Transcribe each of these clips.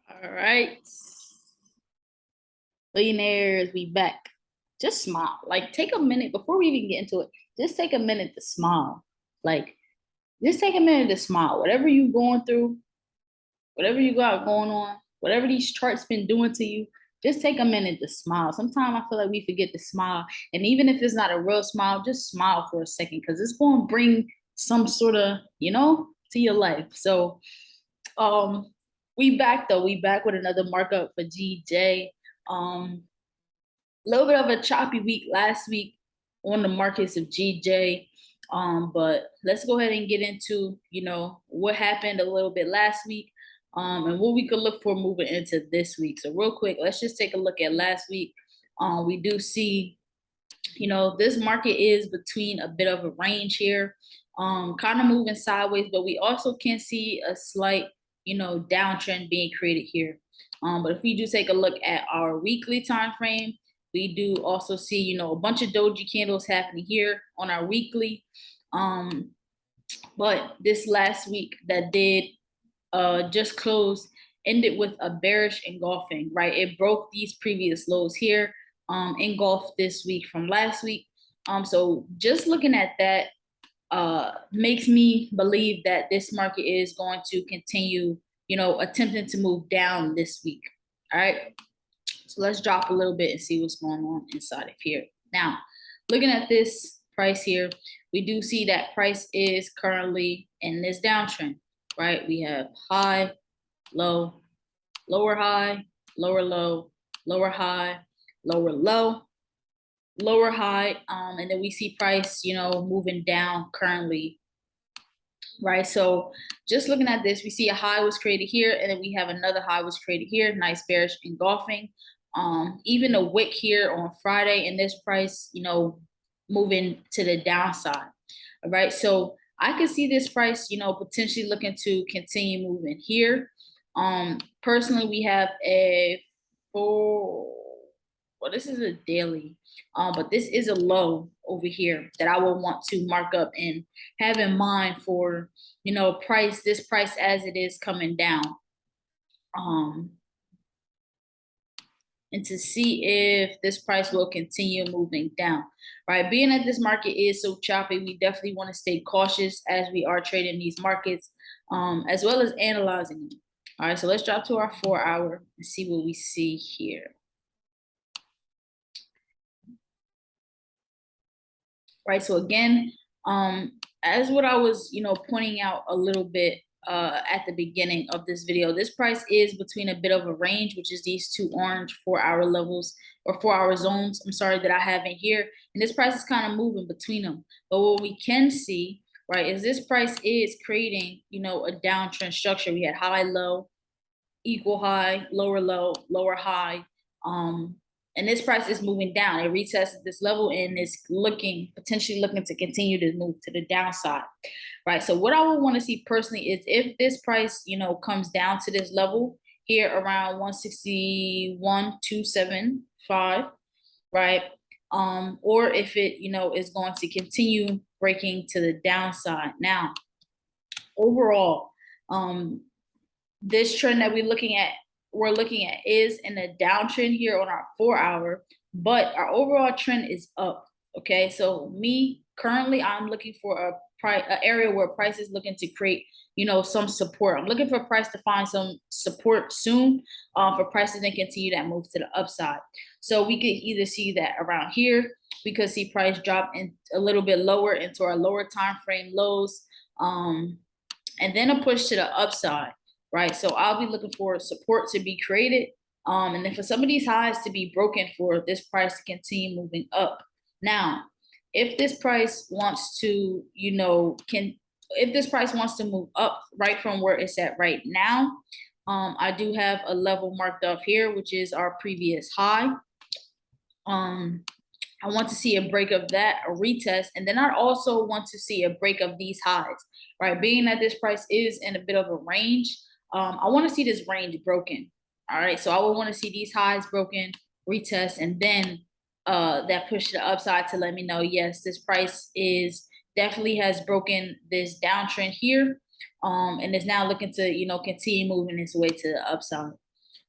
All right. Billionaires, we back. Just smile. Like, take a minute before we even get into it. Just take a minute to smile. Like, just take a minute to smile. Whatever you going through, whatever you got going on, whatever these charts been doing to you, just take a minute to smile. Sometimes I feel like we forget to smile. And even if it's not a real smile, just smile for a second because it's going to bring some sort of, to your life. So, um, we back though. We back with another markup for GJ. A little bit of a choppy week last week on the markets of GJ. But let's go ahead and get into, what happened a little bit last week, and what we could look for moving into this week. So real quick, let's just take a look at last week. We do see, this market is between a bit of a range here, kind of moving sideways, but we also can see a slight, downtrend being created here. But if we do take a look at our weekly time frame, we do also see, a bunch of doji candles happening here on our weekly. But this last week that did just close ended with a bearish engulfing, right? It broke these previous lows here, engulfed this week from last week. So just looking at that makes me believe that this market is going to continue, attempting to move down this week. All right. So let's drop a little bit and see what's going on inside of here. Now, looking at this price here, we do see that price is currently in this downtrend, right? We have high, low, lower high, lower low, lower high, lower low, lower high, and then we see price, moving down currently, right? So just looking at this, we see a high was created here, and then we have another high was created here, nice bearish engulfing. Even a wick here on Friday, and this price, moving to the downside. All right. So I could see this price, potentially looking to continue moving here. Personally, we have a well, this is a daily, but this is a low over here that I will want to mark up and have in mind for, this price as it is coming down. And to see if this price will continue moving down, right? Being that this market is so choppy, we definitely want to stay cautious as we are trading these markets, as well as analyzing them. All right, so let's drop to our 4 hour and see what we see here. Right, so again, as what I was, pointing out a little bit at the beginning of this video, this price is between a bit of a range, which is these two orange 4 hour levels or 4 hour zones, I'm sorry, that I have in here. And this price is kind of moving between them. But what we can see, right, is this price is creating, a downtrend structure. We had high, low, equal high, low, lower high. And this price is moving down. It retested this level and is potentially looking to continue to move to the downside, right? So what I would want to see personally is if this price, comes down to this level here around 161,275, right? Or if it, is going to continue breaking to the downside. Now, overall, this trend that we're looking at is in a downtrend here on our 4 hour, but our overall trend is up. Okay, so me currently, I'm looking for an area where price is looking to create, some support. I'm looking for price to find some support soon, for prices to continue that move to the upside. So we could either see that around here, we could see price drop in a little bit lower into our lower time frame lows, and then a push to the upside. Right, so I'll be looking for support to be created, and then for some of these highs to be broken for this price to continue moving up. Now, if this price wants to, if this price wants to move up right from where it's at right now, I do have a level marked up here, which is our previous high. I want to see a break of that, a retest, and then I also want to see a break of these highs, right? Being that this price is in a bit of a range, I want to see this range broken. All right, so I would want to see these highs broken, retest, and then that push to the upside to let me know, yes, this price is definitely has broken this downtrend here, and is now looking to, continue moving its way to the upside.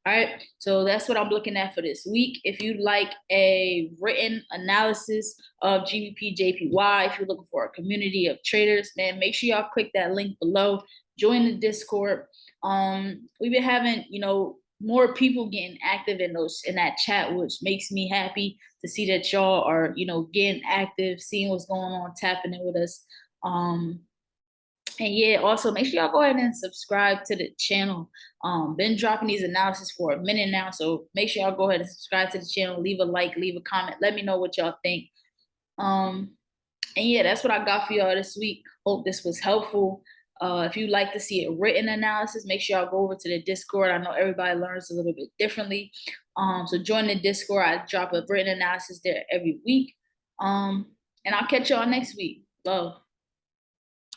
All right, so that's what I'm looking at for this week. If you like a written analysis of GBPJPY, if you're looking for a community of traders, man, make sure y'all click that link below. Join the Discord. We've been having, more people getting active in that chat, which makes me happy to see that y'all are, getting active, seeing what's going on, tapping in with us. And yeah, also make sure y'all go ahead and subscribe to the channel. Been dropping these analysis for a minute now, so make sure y'all go ahead and subscribe to the channel. Leave a like, leave a comment. Let me know what y'all think. And yeah, that's what I got for y'all this week. Hope this was helpful. If you'd like to see a written analysis, make sure y'all go over to the Discord. I know everybody learns a little bit differently. So join the Discord. I drop a written analysis there every week. And I'll catch y'all next week. Love.